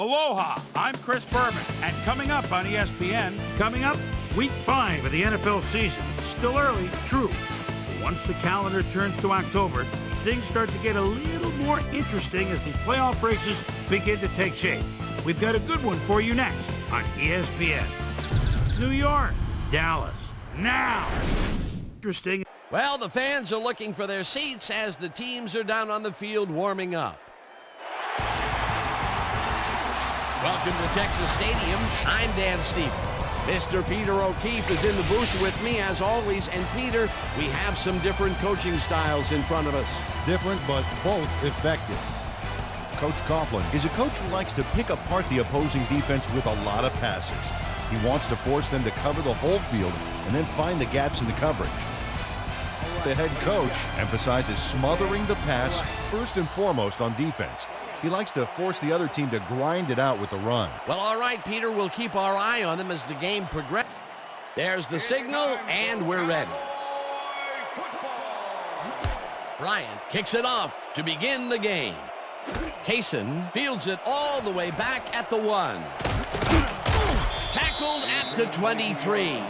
Aloha, I'm Chris Berman, and coming up on ESPN, Week 5 of the NFL season. It's still early, true. But once the calendar turns to October, things start to get a little more interesting as the playoff races begin to take shape. We've got a good one for you next on ESPN. New York, Dallas, now. Interesting. Well, the fans are looking for their seats as the teams are down on the field warming up. Welcome to Texas Stadium. I'm Dan Stevens. Mr. Peter O'Keefe is in the booth with me as always. And Peter, we have some different coaching styles in front of us. Different, but both effective. Coach Coughlin is a coach who likes to pick apart the opposing defense with a lot of passes. He wants to force them to cover the whole field and then find the gaps in the coverage. The head coach emphasizes smothering the pass first and foremost on defense. He likes to force the other team to grind it out with the run. Well, all right, Peter, we'll keep our eye on them as the game progresses. There's the signal, and we're ready. Bryant kicks it off to begin the game. Kaysen fields it all the way back at the 1. Tackled at the 23.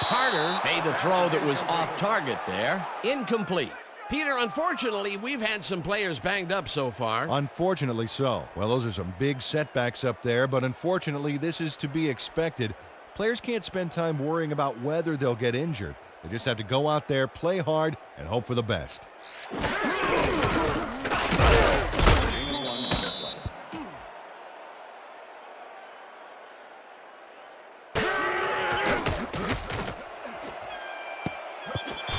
Carter made a throw that was off target there. Incomplete. Peter, unfortunately, we've had some players banged up so far. Unfortunately so. Well, those are some big setbacks up there, but unfortunately, this is to be expected. Players can't spend time worrying about whether they'll get injured. They just have to go out there, play hard, and hope for the best.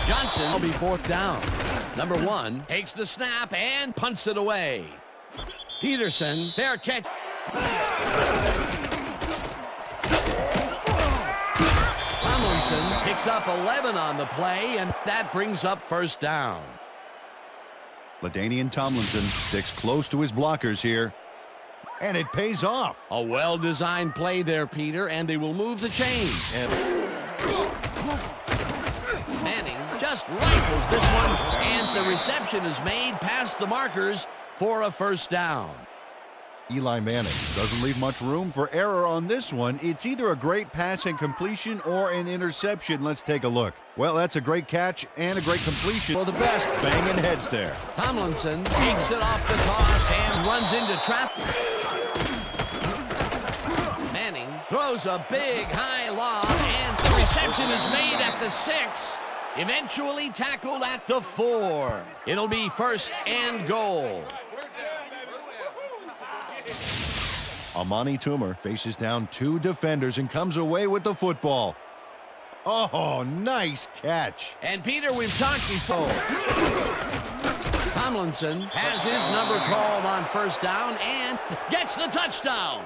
Johnson will be 4th down. Number 1 takes the snap and punts it away. Peterson, fair catch. Tomlinson picks up 11 on the play, and that brings up 1st down. LaDainian Tomlinson sticks close to his blockers here, and it pays off. A well-designed play there, Peter, and they will move the chains. Manning just rifles this one, and the reception is made past the markers for a 1st down. Eli Manning doesn't leave much room for error on this one. It's either a great pass and completion or an interception. Let's take a look. Well, that's a great catch and a great completion for the best. Banging heads there. Tomlinson takes it off the toss and runs into traffic. Manning throws a big high lob, and the reception is made at the 6. Eventually tackled at the 4. It'll be 1st and goal. Amari Cooper faces down 2 defenders and comes away with the football. Oh, nice catch. And Peter, we've talked before. Tomlinson has his number called on 1st down and gets the touchdown.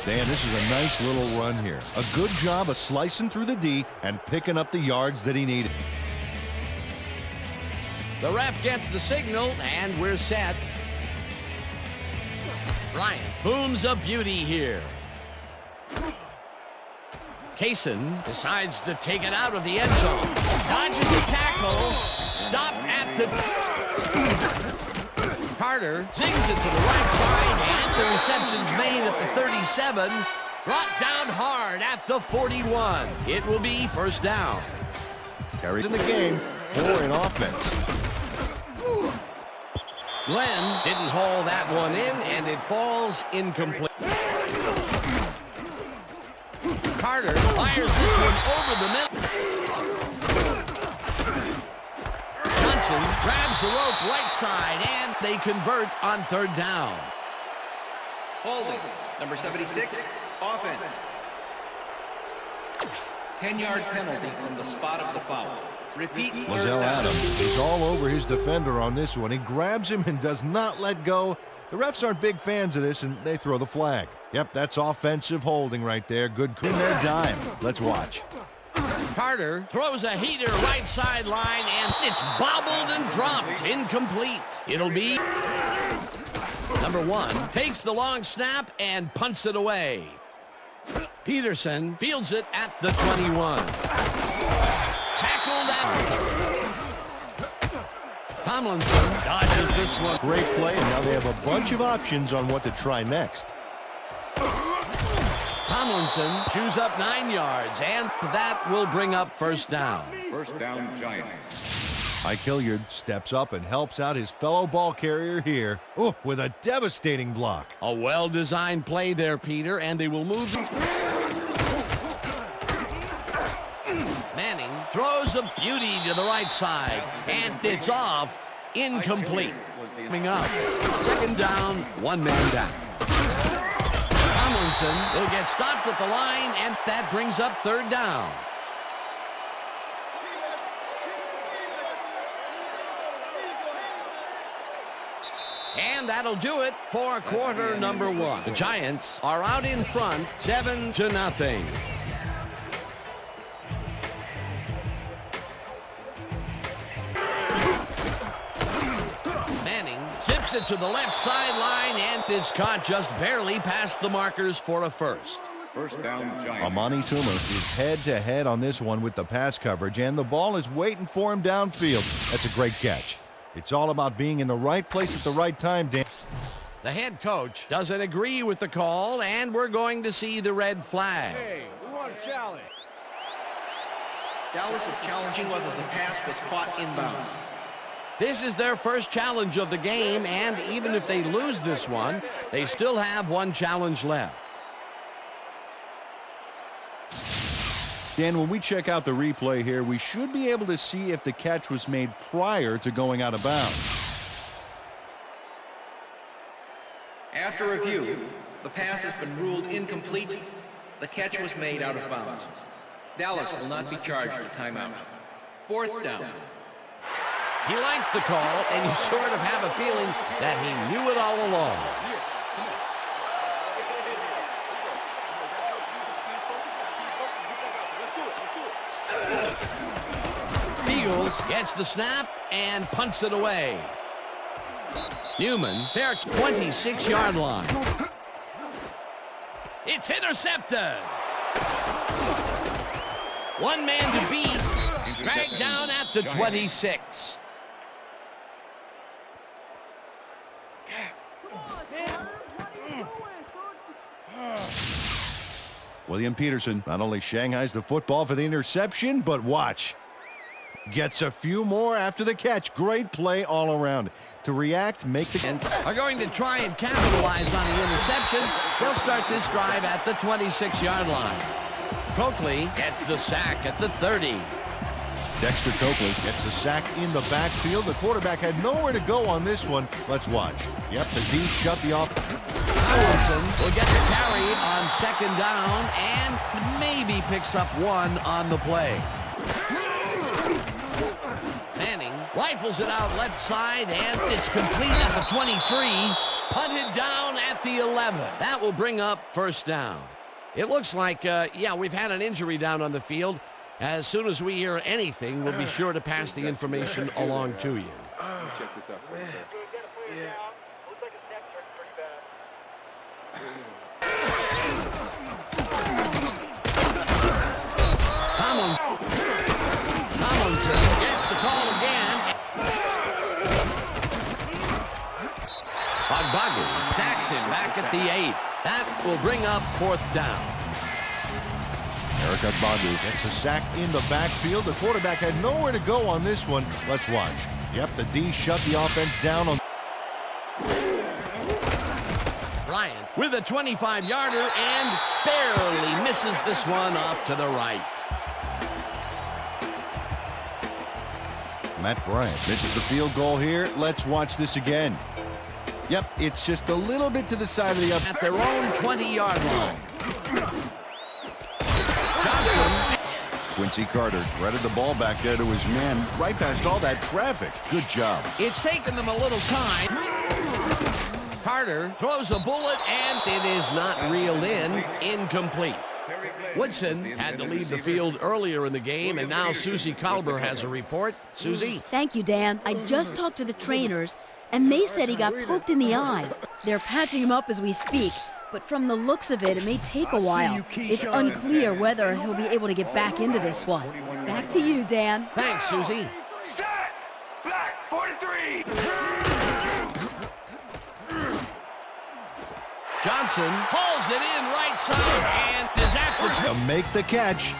Dan, this is a nice little run here. A good job of slicing through the D and picking up the yards that he needed. The ref gets the signal, and we're set. Bryant booms a beauty here. Kaysen decides to take it out of the end zone. Dodges a tackle. Stopped at the... Carter zings it to the right side, and the reception's made at the 37. Brought down hard at the 41. It will be 1st down. Terry's in the game for an offense. Glenn didn't haul that one in, and it falls incomplete. Carter fires this one over the middle. Johnson grabs the rope right side, and they convert on 3rd down. Holding, number 76, offense. 10-yard penalty from the spot of the foul. Repeat. Lozelle Adams is all over his defender on this one. He grabs him and does not let go. The refs aren't big fans of this, and they throw the flag. Yep, that's offensive holding right there. Good in their dime. Let's watch. Carter throws a heater right sideline, and it's bobbled and dropped. Incomplete. It'll be... Number 1 takes the long snap and punts it away. Peterson fields it at the 21. Tomlinson dodges this one. Great play, and now they have a bunch of options on what to try next. Tomlinson chews up 9 yards, and that will bring up first down. First down, Giants. Mike Hilliard steps up and helps out his fellow ball carrier here. Oh, with a devastating block. A well-designed play there, Peter, and they will move. Manning throws a beauty to the right side, and it's off. Incomplete. Coming up. Second down, 1 man down. Tomlinson will get stopped at the line, and that brings up third down. And that'll do it for quarter number 1. The Giants are out in front, 7-0. Manning zips it to the left sideline, and it's caught just barely past the markers for a first. First down, Giants. Amari Cooper is head-to-head on this one with the pass coverage, and the ball is waiting for him downfield. That's a great catch. It's all about being in the right place at the right time, Dan. The head coach doesn't agree with the call, and we're going to see the red flag. Hey, we want a challenge. Dallas is challenging whether the pass was caught inbounds. This is their first challenge of the game, and even if they lose this one, they still have one challenge left. Dan, when we check out the replay here, we should be able to see if the catch was made prior to going out of bounds. After review, the pass has been ruled incomplete. The catch was made out of bounds. Dallas will not be charged a timeout. Fourth down. He likes the call, and you sort of have a feeling that he knew it all along. Fields gets the snap and punts it away. Newman, their 26-yard line. It's intercepted. One man to beat, dragged down at the 26. William Peterson not only shanghais the football for the interception, but watch. Gets a few more after the catch. Great play all around. To react, make the... Are going to try and capitalize on the interception. They'll start this drive at the 26-yard line. Coakley gets the sack at the 30. Dexter Coakley gets the sack in the backfield. The quarterback had nowhere to go on this one. Let's watch. Yep, the D shut the off. Tomlinson will get the carry on second down and maybe picks up one on the play. Manning rifles it out left side, and it's complete at the 23. Punted down at the 11. That will bring up first down. It looks like, we've had an injury down on the field. As soon as we hear anything, we'll be sure to pass the information along to you. Check this out for a second. Tomlinson gets the call again. Ogbagu sacks him back at the 8. That will bring up fourth down. Eric Ogbagu gets a sack in the backfield. The quarterback had nowhere to go on this one. Let's watch. Yep, the D shut the offense down on... Bryant with a 25-yarder and barely misses this one off to the right. Matt Bryant misses the field goal here. Let's watch this again. Yep, it's just a little bit to the side of the up. At their own 20-yard line. Johnson. Quincy Carter threaded the ball back there to his man right past all that traffic. Good job. It's taken them a little time. Carter throws a bullet, and it is not reeled in. Incomplete. Woodson had to leave the field earlier in the game, and now Susie Colber has a report. Susie? Thank you, Dan. I just talked to the trainers, and they said he got poked in the eye. They're patching him up as we speak, but from the looks of it, it may take a while. It's unclear whether he'll be able to get back into this one. Back to you, Dan. Thanks, Susie. Set! Black! 43. Johnson hauls it in right side and is at the To make the catch.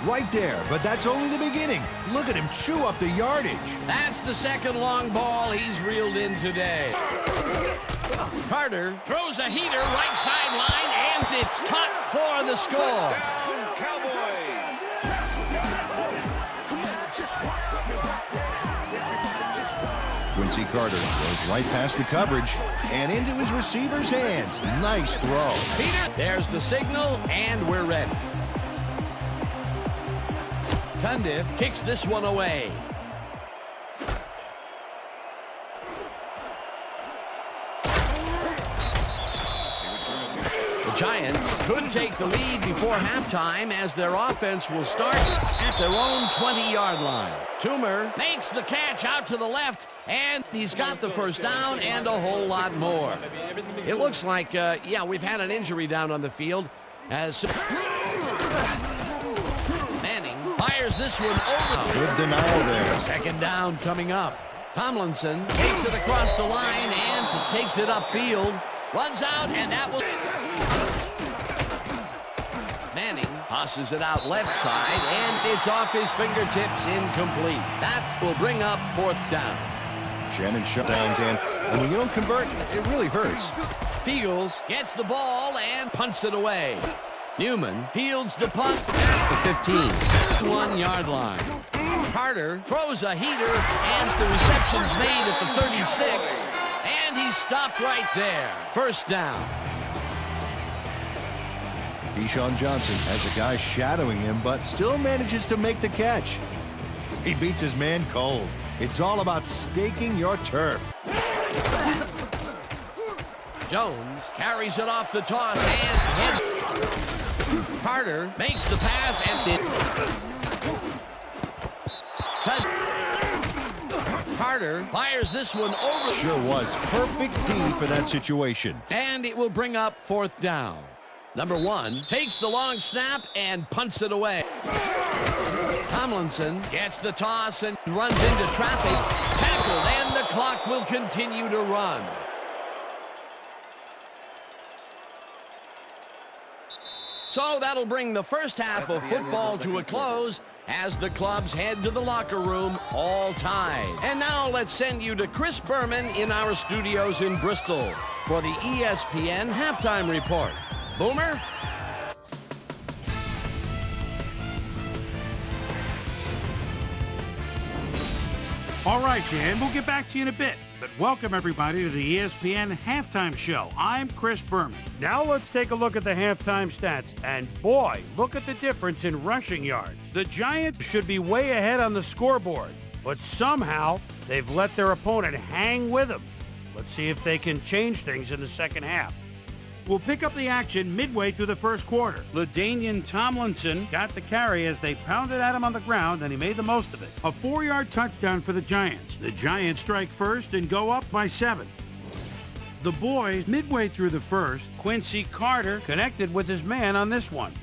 Right there, but that's only the beginning. Look at him chew up the yardage. That's the second long ball he's reeled in today. Carter throws a heater right sideline, and it's caught for the score. Down, Cowboys. Quincy Carter goes right past the coverage and into his receiver's hands. Nice throw. Peter, there's the signal, and we're ready. Cundiff kicks this one away. The Giants could take the lead before halftime as their offense will start at their own 20-yard line. Toomer makes the catch out to the left, and he's got the first down and a whole lot more. It looks like, we've had an injury down on the field as Manning fires this one over. Good denial there. Second down coming up. Tomlinson takes it across the line and takes it upfield. Runs out, and that will... Manning tosses it out left side, and it's off his fingertips, incomplete. That will bring up fourth down. Shannon shut down, Dan. And when you don't convert, it really hurts. Fields gets the ball and punts it away. Newman fields the punt at the 15. 1-yard line. Carter throws a heater, and the reception's made at the 36. And he's stopped right there. First down. Deshaun Johnson has a guy shadowing him, but still manages to make the catch. He beats his man cold. It's all about staking your turf. Jones carries it off the toss and heads. Carter makes the pass and Carter fires this one over. Sure was. Perfect D for that situation. And it will bring up fourth down. Number 1 takes the long snap and punts it away. Tomlinson gets the toss and runs into traffic. Tackled, and the clock will continue to run. So that'll bring the first half of football to a close as the clubs head to the locker room all tied. And now let's send you to Chris Berman in our studios in Bristol for the ESPN halftime report. Boomer? All right, Dan, we'll get back to you in a bit. But welcome, everybody, to the ESPN Halftime Show. I'm Chris Berman. Now let's take a look at the halftime stats. And boy, look at the difference in rushing yards. The Giants should be way ahead on the scoreboard, but somehow they've let their opponent hang with them. Let's see if they can change things in the second half. We'll pick up the action midway through the first quarter. LaDainian Tomlinson got the carry as they pounded at him on the ground, and he made the most of it. A 4-yard touchdown for the Giants. The Giants strike first and go up by 7. The boys, midway through the first, Quincy Carter connected with his man on this one.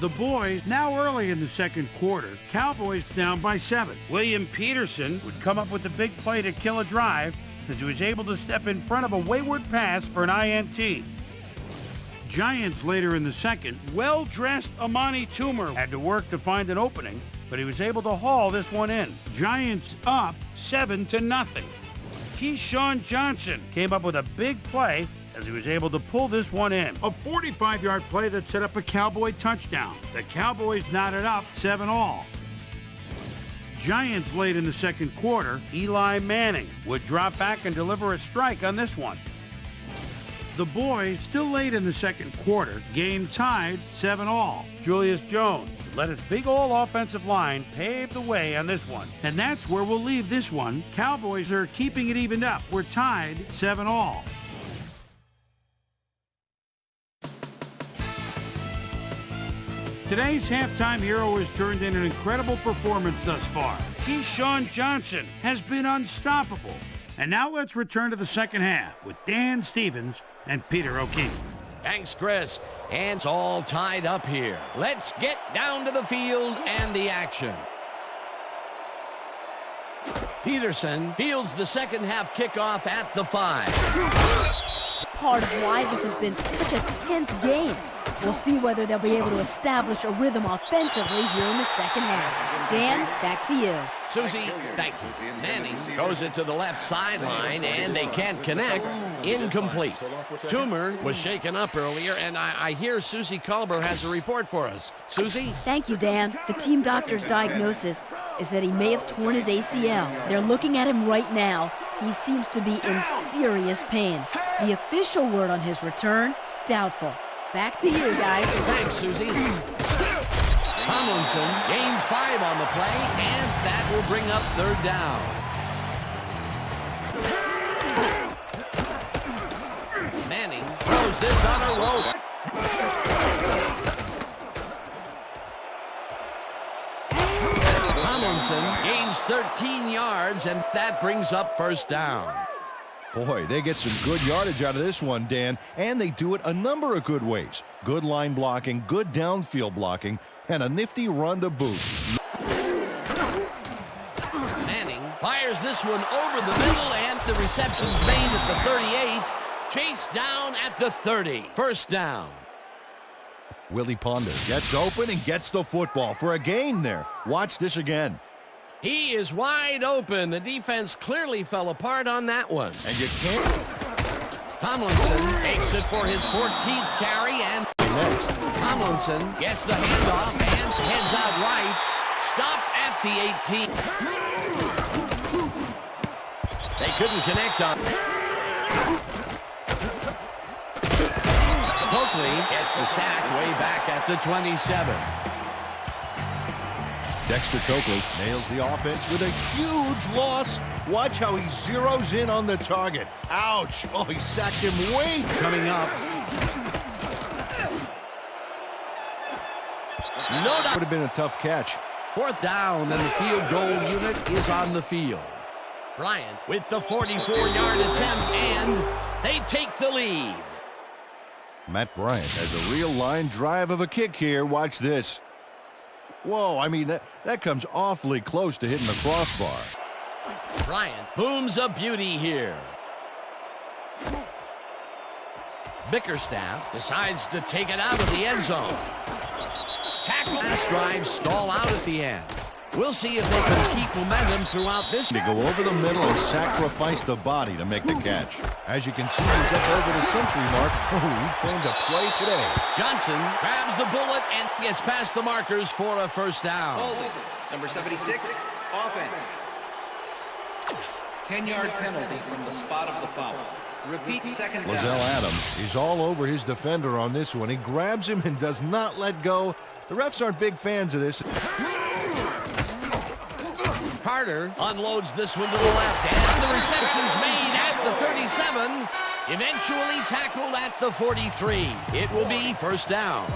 The boys, now early in the second quarter, Cowboys down by 7. William Peterson would come up with a big play to kill a drive as he was able to step in front of a wayward pass for an INT. Giants later in the second, well-dressed Amani Toomer had to work to find an opening, but he was able to haul this one in. Giants up 7-0. Keyshawn Johnson came up with a big play as he was able to pull this one in. A 45-yard play that set up a Cowboy touchdown. The Cowboys knotted up 7-all. Giants late in the second quarter, Eli Manning would drop back and deliver a strike on this one. The boys, still late in the second quarter, game tied 7-all. Julius Jones let his big old offensive line pave the way on this one. And that's where we'll leave this one. Cowboys are keeping it evened up. We're tied 7-all. Today's halftime hero has turned in an incredible performance thus far. Keyshawn Johnson has been unstoppable. And now let's return to the second half with Dan Stevens and Peter O'Keefe. Thanks, Chris. And it's all tied up here. Let's get down to the field and the action. Peterson fields the second half kickoff at the 5. Part of why this has been such a tense game. We'll see whether they'll be able to establish a rhythm offensively here in the second half. Dan, back to you. Susie, thank you. Manning goes it to the left sideline, and they can't connect. Incomplete. Toomer was shaken up earlier, and I hear Susie Culber has a report for us. Susie? Thank you, Dan. The team doctor's diagnosis is that he may have torn his ACL. They're looking at him right now. He seems to be in serious pain. The official word on his return, doubtful. Back to you, guys. Thanks, Susie. Tomlinson gains 5 on the play, and that will bring up third down. Manning throws this on a rope. Tomlinson gains 13 yards, and that brings up first down. Boy, they get some good yardage out of this one, Dan, and they do it a number of good ways. Good line blocking, good downfield blocking, and a nifty run to boot. Manning fires this one over the middle, and the reception's made at the 38. Chased down at the 30. First down. Willie Ponder gets open and gets the football for a gain there. Watch this again. He is wide open. The defense clearly fell apart on that one. And you can't... Tomlinson takes it for his 14th carry, and Next. Tomlinson gets the handoff and heads out right. Stopped at the 18. They couldn't connect on. Coakley gets the sack way back at the 27. Dexter Coakley nails the offense with a huge loss. Watch how he zeroes in on the target. Ouch! Oh, he sacked him way. Coming up. No doubt. Would have been a tough catch. Fourth down, and the field goal unit is on the field. Bryant with the 44-yard attempt, and they take the lead. Matt Bryant has a real line drive of a kick here. Watch this. Whoa, I mean, that comes awfully close to hitting the crossbar. Bryant booms a beauty here. Bickerstaff decides to take it out of the end zone. Tackle last drive stall out at the end. We'll see if they can keep momentum throughout this. To go over the middle and sacrifice the body to make the catch. As you can see, he's up over the century mark. Oh, he came to play today. Johnson grabs the bullet and gets past the markers for a first down. Holding. Number 76, offense. 10-yard penalty from the spot of the foul. Repeat second down. Lozelle Adams is all over his defender on this one. He grabs him and does not let go. The refs aren't big fans of this. Carter unloads this one to the left, and the reception's made at the 37. Eventually tackled at the 43. It will be first down.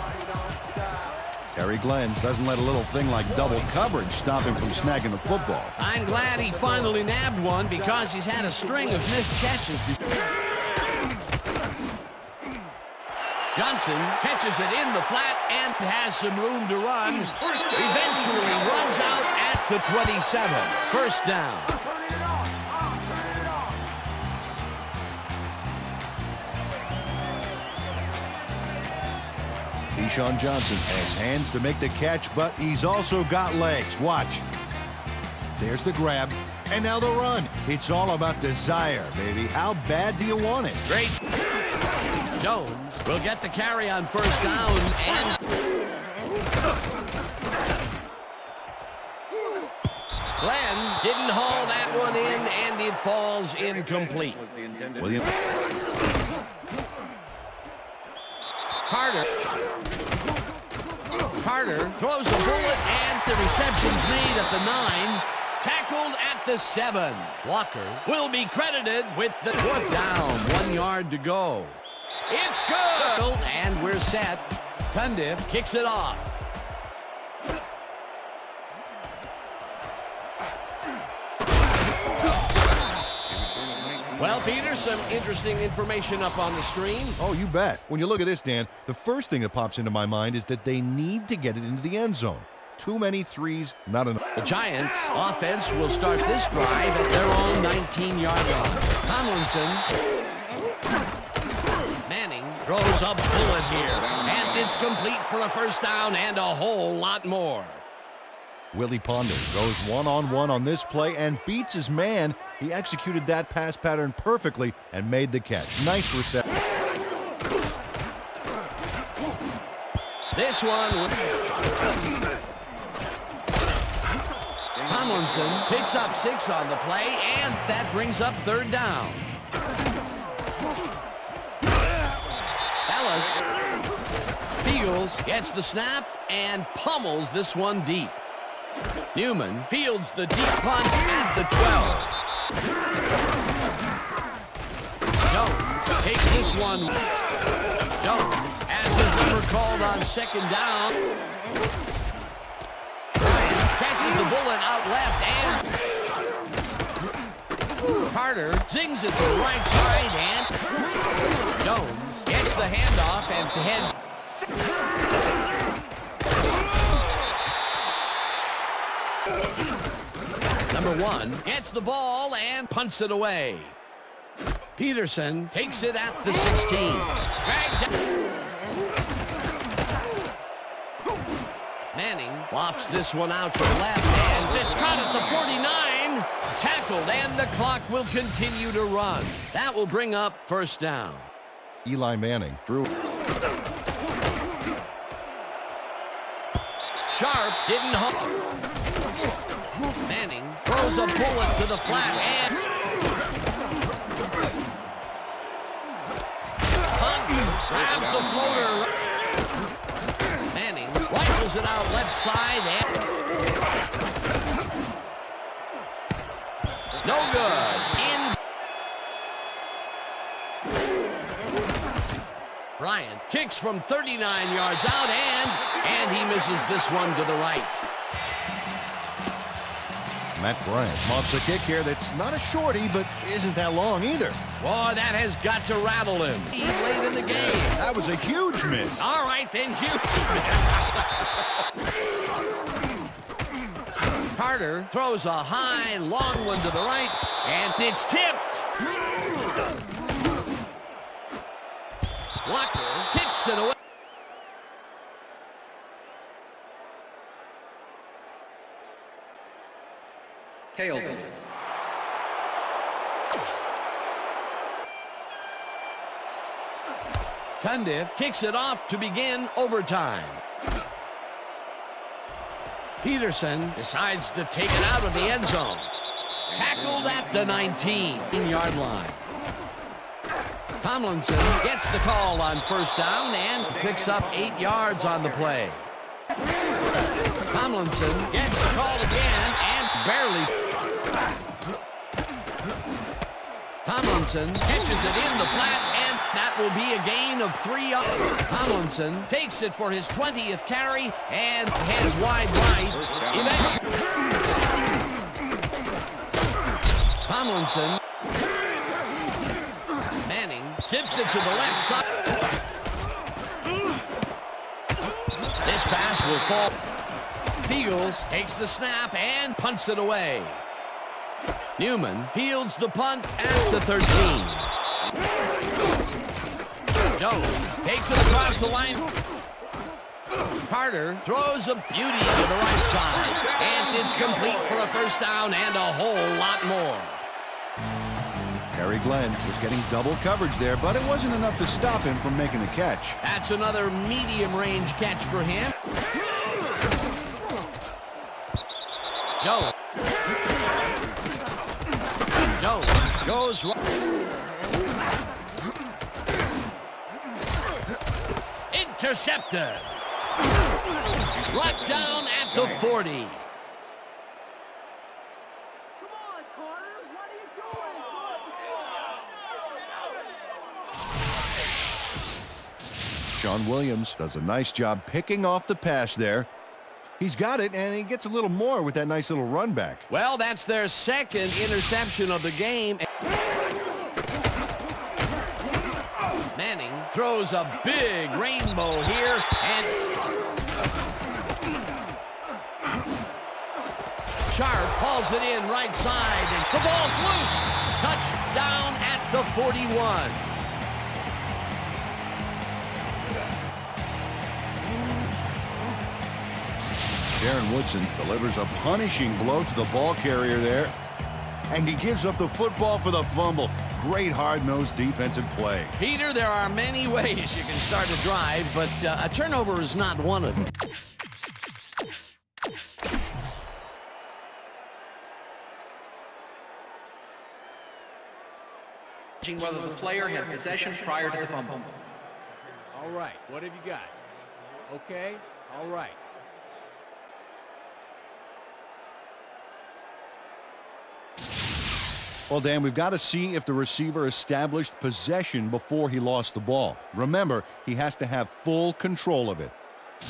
Terry Glenn doesn't let a little thing like double coverage stop him from snagging the football. I'm glad he finally nabbed one because he's had a string of missed catches. Johnson catches it in the flat and has some room to run. Eventually runs out at the 27. First down. Keyshawn Johnson has hands to make the catch, but he's also got legs. Watch. There's the grab, and now the run. It's all about desire, baby. How bad do you want it? Great. Jones will get the carry on first down, and Glenn didn't haul that one in, and it falls incomplete. William. Carter throws a bullet, and the reception's made at the 9. Tackled at the 7. Walker will be credited with the fourth down. 1 yard to go. It's good! And we're set. Cundiff kicks it off. Well, Peter, some interesting information up on the screen. Oh, you bet. When you look at this, Dan, the first thing that pops into my mind is that they need to get it into the end zone. Too many threes, not enough. The Giants offense will start this drive at their own 19-yard line. Tomlinson. Manning throws a bullet here, and it's complete for a first down and a whole lot more. Willie Ponder goes one-on-one on this play and beats his man. He executed that pass pattern perfectly and made the catch. Nice reception. This one. Tomlinson picks up 6 on the play, and that brings up third down. Ellis Fields gets the snap and pummels this one deep. Newman fields the deep punt at the 12. Jones takes this one. Jones has his number called on second down. Bryant catches the bullet out left, and Carter zings it to the right side, and Jones gets the handoff and heads. Number 1 gets the ball and punts it away. Peterson takes it at the 16. Dragged down. Manning lofts this one out to the left, and it's caught at the 49. Tackled, and the clock will continue to run. That will bring up first down. Eli Manning threw. Sharp didn't hold. Manning throws a bullet to the flat, and Hunt grabs the floater. Manning rifles it out left side, and no good. Bryant kicks from 39 yards out, and he misses this one to the right. Matt Bryant lofts a kick here that's not a shorty, but isn't that long either. Boy, that has got to rattle him. Late in the game. That was a huge miss. All right, then, huge miss. Carter throws a high, long one to the right, and it's tipped. Walker tips it away. Tails. Cundiff kicks it off to begin overtime. Peterson decides to take it out of the end zone. Tackled at the 19-yard line. Tomlinson gets the call on first down and picks up 8 yards on the play. Tomlinson gets the call again and barely. Tomlinson catches it in the flat, and that will be a gain of 3 yards. Tomlinson takes it for his 20th carry and heads wide right. Eventually, Tomlinson. Manning zips it to the left side. This pass will fall. Fields takes the snap and punts it away. Newman fields the punt at the 13. Jones takes it across the line. Carter throws a beauty to the right side, and it's complete for a first down and a whole lot more. Harry Glenn was getting double coverage there, but it wasn't enough to stop him from making the catch. That's another medium-range catch for him. Jones goes right. Intercepted. Brought down at the 40. Sean Williams does a nice job picking off the pass there. He's got it, and he gets a little more with that nice little run back. Well, that's their second interception of the game. Manning throws a big rainbow here, and Sharp hauls it in right side, and the ball's loose. Touchdown at the 41. Darren Woodson delivers a punishing blow to the ball carrier there, and he gives up the football for the fumble. Great hard-nosed defensive play. Peter, there are many ways you can start a drive, but a turnover is not one of them. Whether the player had possession prior to the fumble. All right, what have you got? Okay, all right. Well, Dan, we've got to see if the receiver established possession before he lost the ball. Remember, he has to have full control of it.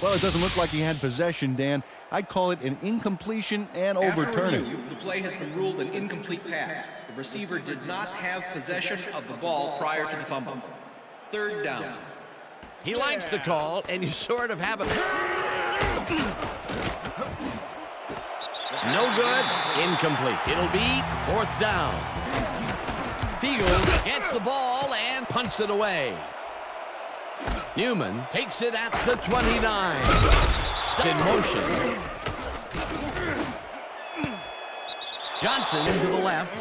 Well, it doesn't look like he had possession, Dan. I'd call it an incompletion and overturning. After review, the play has been ruled an incomplete pass. The receiver did not have possession of the ball prior to the fumble. Third down. He likes the call, and you sort of have it. No good. Incomplete. It'll be fourth down. Fields gets the ball and punts it away. Newman takes it at the 29. In motion. Johnson into the left.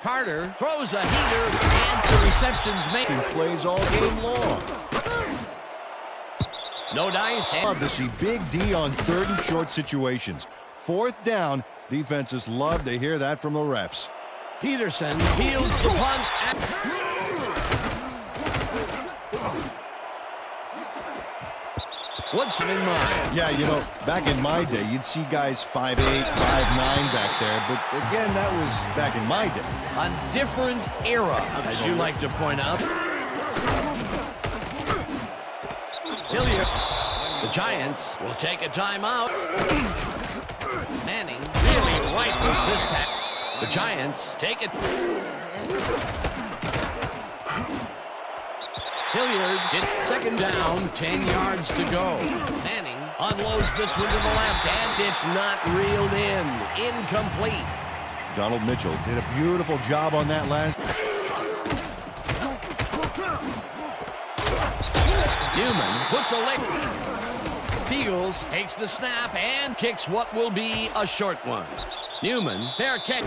Carter throws a heater, and the reception's made. He plays all game long. No dice. Love to see Big D on third and short situations. Fourth down, defenses love to hear that from the refs. Peterson fields the punt. Woodson in mind. Yeah, you know, back in my day, you'd see guys 5'8", 5'9" back there. But again, that was back in my day. A different era, as you like to point out. Hilliard. The Giants will take a timeout. Manning really rifles this pack. The Giants take it. Hilliard hit second down, 10 yards to go. Manning unloads this one to the left, and it's not reeled in. Incomplete. Donald Mitchell did a beautiful job on that last. Newman puts a leg. Fields takes the snap and kicks what will be a short one. Newman, fair kick.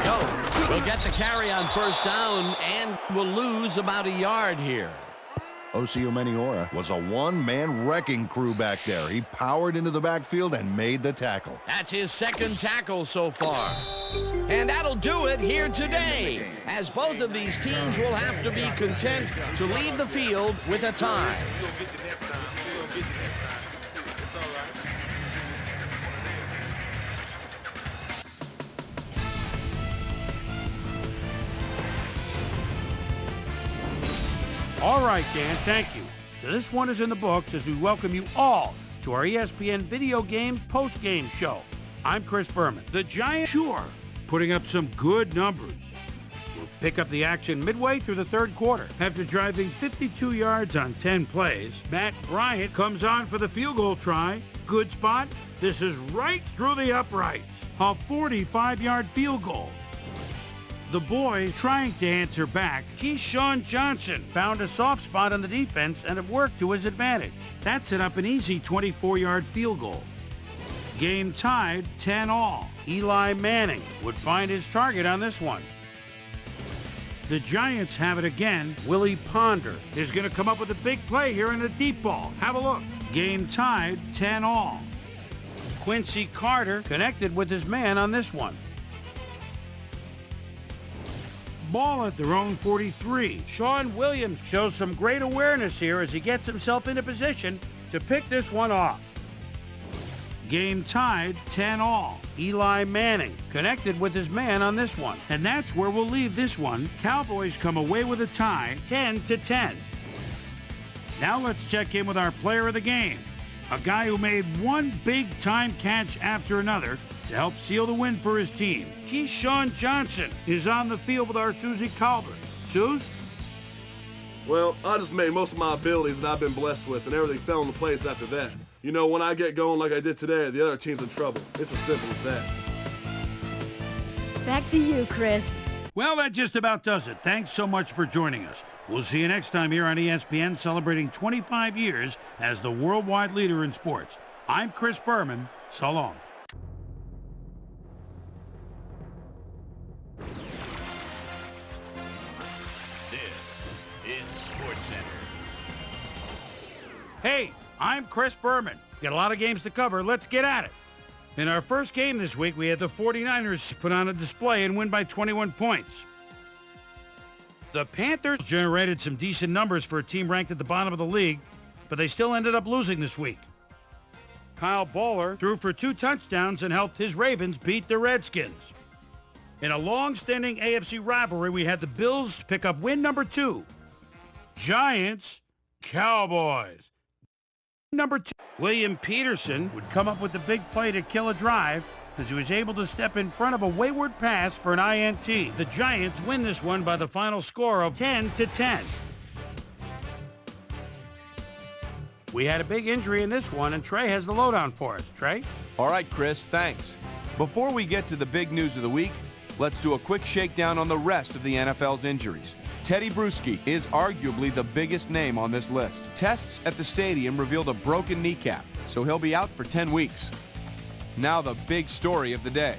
Jones will get the carry on first down and will lose about a yard here. Osio Meniora was a one-man wrecking crew back there. He powered into the backfield and made the tackle. That's his second tackle so far. And that'll do it here today, as both of these teams will have to be content to leave the field with a tie. All right, Dan, thank you. So this one is in the books as we welcome you all to our ESPN Video Games Postgame show. I'm Chris Berman. The Giants, sure, putting up some good numbers. We'll pick up the action midway through the third quarter. After driving 52 yards on 10 plays, Matt Bryant comes on for the field goal try. Good spot. This is right through the uprights. A 45-yard field goal. The boys trying to answer back. Keyshawn Johnson found a soft spot on the defense and it worked to his advantage. That set up an easy 24-yard field goal. Game tied 10-all. Eli Manning would find his target on this one. The Giants have it again. Willie Ponder is going to come up with a big play here in the deep ball. Have a look. Game tied 10-all. Quincy Carter connected with his man on this one. Ball at their own 43. Sean Williams shows some great awareness here as he gets himself into position to pick this one off. Game tied 10-all. Eli Manning connected with his man on this one. And that's where we'll leave this one. Cowboys come away with a tie, 10-10. Now let's check in with our player of the game. A guy who made one big-time catch after another to help seal the win for his team. Keyshawn Johnson is on the field with our Susie Colbert. Suze? Well, I just made most of my abilities that I've been blessed with, and everything fell into place after that. You know, when I get going like I did today, the other team's in trouble. It's as simple as that. Back to you, Chris. Well, that just about does it. Thanks so much for joining us. We'll see you next time here on ESPN, celebrating 25 years as the worldwide leader in sports. I'm Chris Berman. So long. This is SportsCenter. Hey, I'm Chris Berman. Got a lot of games to cover. Let's get at it. In our first game this week, we had the 49ers put on a display and win by 21 points. The Panthers generated some decent numbers for a team ranked at the bottom of the league, but they still ended up losing this week. Kyle Bowler threw for 2 touchdowns and helped his Ravens beat the Redskins. In a long-standing AFC rivalry, we had the Bills pick up win number 2. Giants, Cowboys. Number 2, William Peterson would come up with the big play to kill a drive as he was able to step in front of a wayward pass for an INT. The Giants win this one by the final score of 10-10. We had a big injury in this one, and Trey has the lowdown for us. Trey? All right, Chris, thanks. Before we get to the big news of the week, let's do a quick shakedown on the rest of the NFL's injuries. Teddy Bruschi is arguably the biggest name on this list. Tests at the stadium revealed a broken kneecap, so he'll be out for 10 weeks. Now the big story of the day.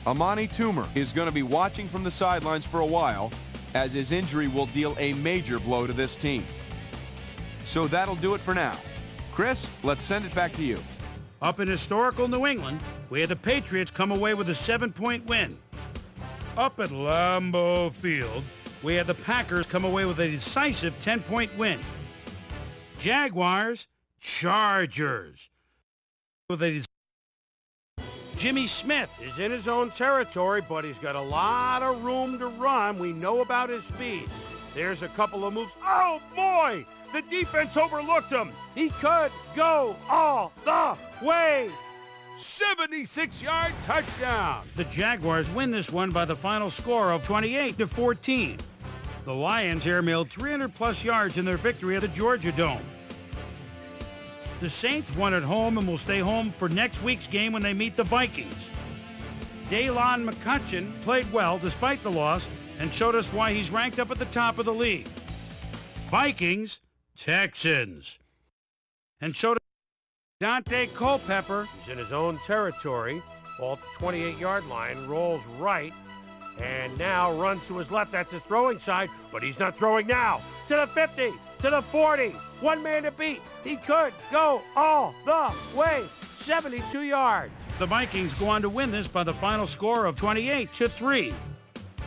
Amani Cooper is going to be watching from the sidelines for a while, as his injury will deal a major blow to this team. So that'll do it for now. Chris, let's send it back to you. Up in historical New England, we had the Patriots come away with a 7-point win. Up at Lambeau Field, we had the Packers come away with a decisive 10-point win. Jaguars, Chargers. Jimmy Smith is in his own territory, but he's got a lot of room to run. We know about his speed. There's a couple of moves. Oh, boy! The defense overlooked him. He could go all the way. 76-yard touchdown. The Jaguars win this one by the final score of 28-14. The Lions airmailed 300-plus yards in their victory at the Georgia Dome. The Saints won at home and will stay home for next week's game when they meet the Vikings. Daylon McCutcheon played well despite the loss and showed us why he's ranked up at the top of the league. Vikings, Texans. And showed us Dante Culpepper. He's in his own territory, ball at the 28-yard line, rolls right, and now runs to his left. That's his throwing side, but he's not throwing now. To the 50, to the 40, one man to beat. He could go all the way, 72 yards. The Vikings go on to win this by the final score of 28-3.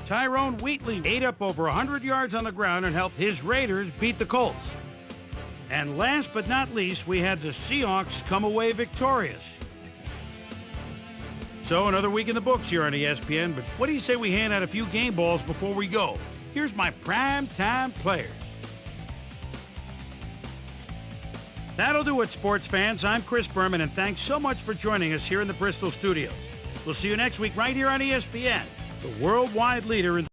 Tyrone Wheatley ate up over 100 yards on the ground and helped his Raiders beat the Colts. And last but not least, we had the Seahawks come away victorious. So another week in the books here on ESPN, but what do you say we hand out a few game balls before we go? Here's my primetime players. That'll do it, sports fans. I'm Chris Berman, and thanks so much for joining us here in the Bristol studios. We'll see you next week right here on ESPN, the worldwide leader in